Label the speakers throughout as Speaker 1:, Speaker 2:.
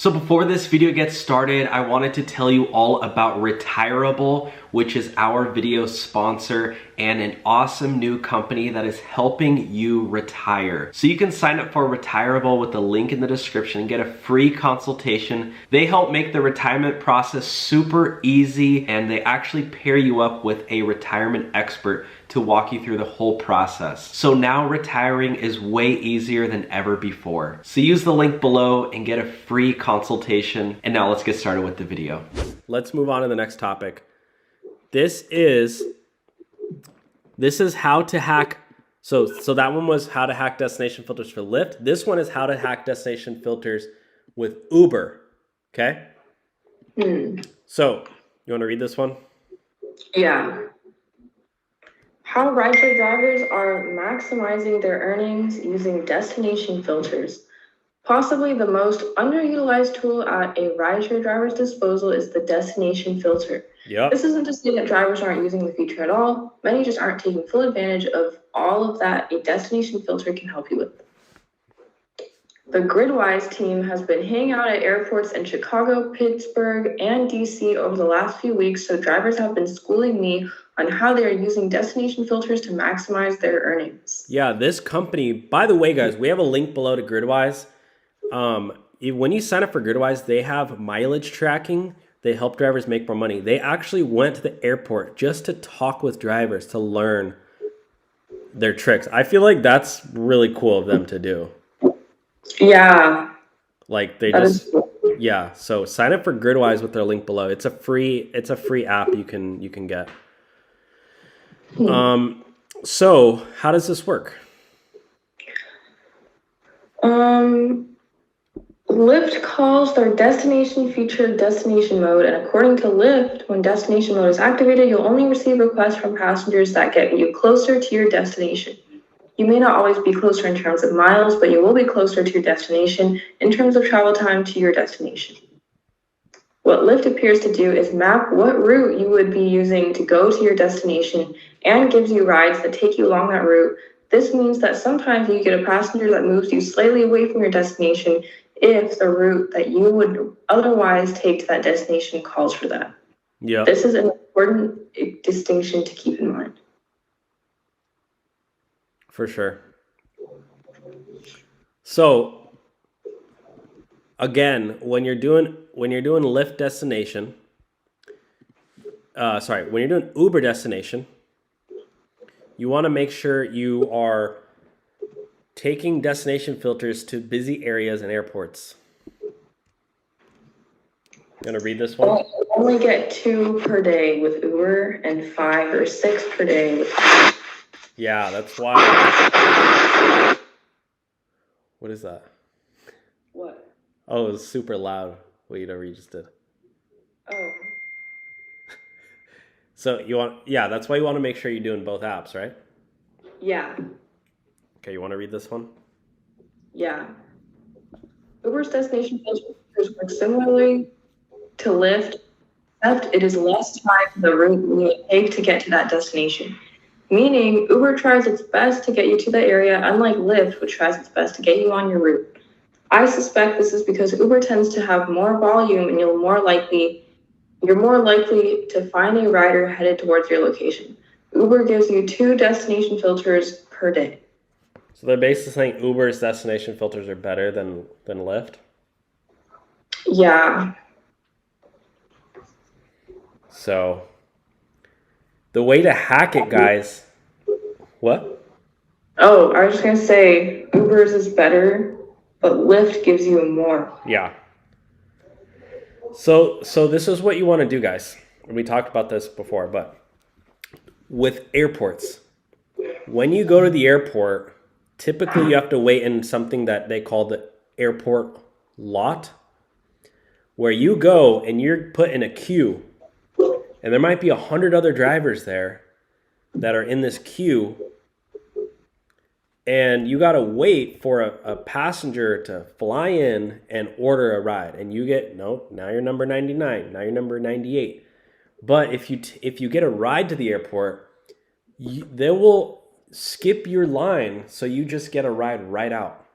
Speaker 1: So before this video gets started, I wanted to tell you all about Retireable, which is our video sponsor and an awesome new company that is helping you retire. So you can sign up for Retireable with the link in the description and get a free consultation. They help make the retirement process super easy, and they actually pair you up with a retirement expert to walk you through the whole process. So now retiring is way easier than ever before. So use the link below and get a free consultation. And now let's get started with the video. Let's move on to the next topic. This is how to hack. So that one was how to hack destination filters for Lyft. This one is how to hack destination filters with Uber. Okay? So you want to read this one?
Speaker 2: Yeah. How rideshare drivers are maximizing their earnings using destination filters. Possibly the most underutilized tool at a rideshare driver's disposal is the destination filter.
Speaker 1: Yep.
Speaker 2: This isn't to say that drivers aren't using the feature at all. Many just aren't taking full advantage of all of that a destination filter can help you with. The Gridwise team has been hanging out at airports in Chicago, Pittsburgh, and DC over the last few weeks, so drivers have been schooling me on how they are using destination filters to maximize their earnings.
Speaker 1: Yeah, this company, by the way, guys, we have a link below to Gridwise. When you sign up for Gridwise, they have mileage tracking. They help drivers make more money. They actually went to the airport just to talk with drivers to learn their tricks. I feel like that's really cool of them to do.
Speaker 2: Yeah.
Speaker 1: Like they just, yeah. So sign up for Gridwise with their link below. It's a free app you can get. So how does this work?
Speaker 2: Lyft calls their destination feature destination mode, and according to Lyft, when destination mode is activated, you'll only receive requests from passengers that get you closer to your destination. You may not always be closer in terms of miles, but you will be closer to your destination in terms of travel time to your destination. What Lyft appears to do is map what route you would be using to go to your destination and gives you rides that take you along that route. This means that sometimes you get a passenger that moves you slightly away from your destination if the route that you would otherwise take to that destination calls for that.
Speaker 1: Yeah.
Speaker 2: This is an important distinction to keep in mind.
Speaker 1: For sure. So again, when you're doing Lyft destination, when you're doing Uber destination, you want to make sure you are taking destination filters to busy areas and airports. You want to read this one?
Speaker 2: I only get 2 per day with Uber and 5 or 6 per day with Lyft.
Speaker 1: Yeah, that's why. What is that?
Speaker 2: What?
Speaker 1: Oh, it was super loud. Whatever you just did.
Speaker 2: Oh.
Speaker 1: So that's why you want to make sure you're doing both apps, right?
Speaker 2: Yeah.
Speaker 1: Okay, you want to read this one?
Speaker 2: Yeah. Uber's destination filters work similarly to Lyft, except it is less tied to the route you would take to get to that destination. Meaning, Uber tries its best to get you to the area, unlike Lyft, which tries its best to get you on your route. I suspect this is because Uber tends to have more volume, and you're more likely to find a rider headed towards your location. Uber gives you 2 destination filters per day.
Speaker 1: So they're basically saying Uber's destination filters are better than Lyft?
Speaker 2: Yeah.
Speaker 1: So the way to hack it, guys. What?
Speaker 2: Oh, I was just going to say Uber's is better, but Lyft gives you more.
Speaker 1: Yeah. So this is what you want to do, guys. We talked about this before, but with airports, when you go to the airport, typically you have to wait in something that they call the airport lot, where you go and you're put in a queue, and there might be 100 other drivers there that are in this queue, and you got to wait for a passenger to fly in and order a ride, and you get, no, now you're number 99, now you're number 98. But if you get a ride to the airport, they will skip your line, so you just get a ride right out.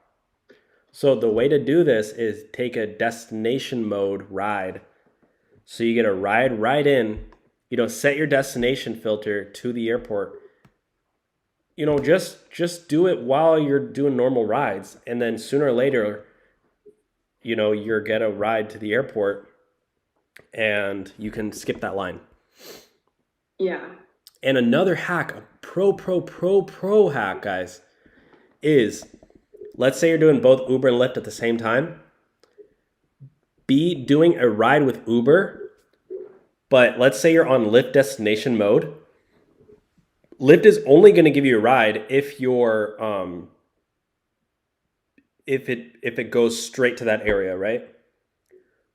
Speaker 1: So the way to do this is take a destination mode ride. So you get a ride right in, set your destination filter to the airport. Just do it while you're doing normal rides. And then sooner or later, you're get a ride to the airport and you can skip that line.
Speaker 2: Yeah.
Speaker 1: And another hack, a pro hack, guys, is let's say you're doing both Uber and Lyft at the same time. Be doing a ride with Uber, but let's say you're on Lyft destination mode. Lyft is only going to give you a ride if you're if it goes straight to that area, right?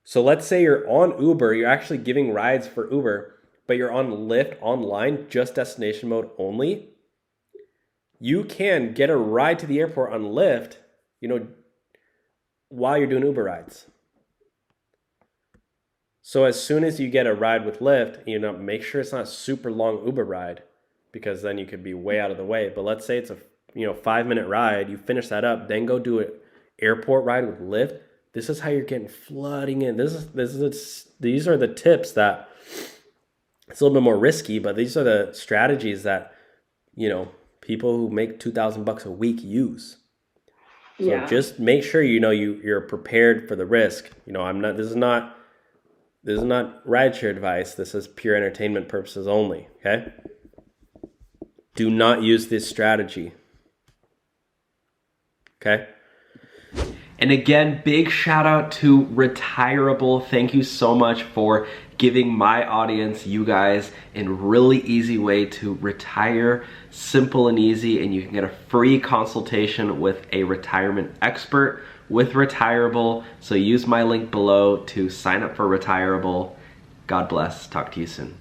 Speaker 1: So let's say you're on Uber, you're actually giving rides for Uber, but you're on Lyft online, just destination mode only. You can get a ride to the airport on Lyft, while you're doing Uber rides. So as soon as you get a ride with Lyft, make sure it's not a super long Uber ride, because then you could be way out of the way. But let's say it's a 5-minute ride, you finish that up, then go do an airport ride with Lyft. This is how you're getting flooding in. These are the tips that it's a little bit more risky, but these are the strategies that people who make $2,000 a week use. So just make sure you're prepared for the risk. This is not rideshare advice. This is pure entertainment purposes only. Okay. Do not use this strategy. Okay. And again, big shout out to Retireable. Thank you so much for giving my audience, you guys, a really easy way to retire, simple and easy, and you can get a free consultation with a retirement expert with Retireable. So use my link below to sign up for Retireable. God bless. Talk to you soon.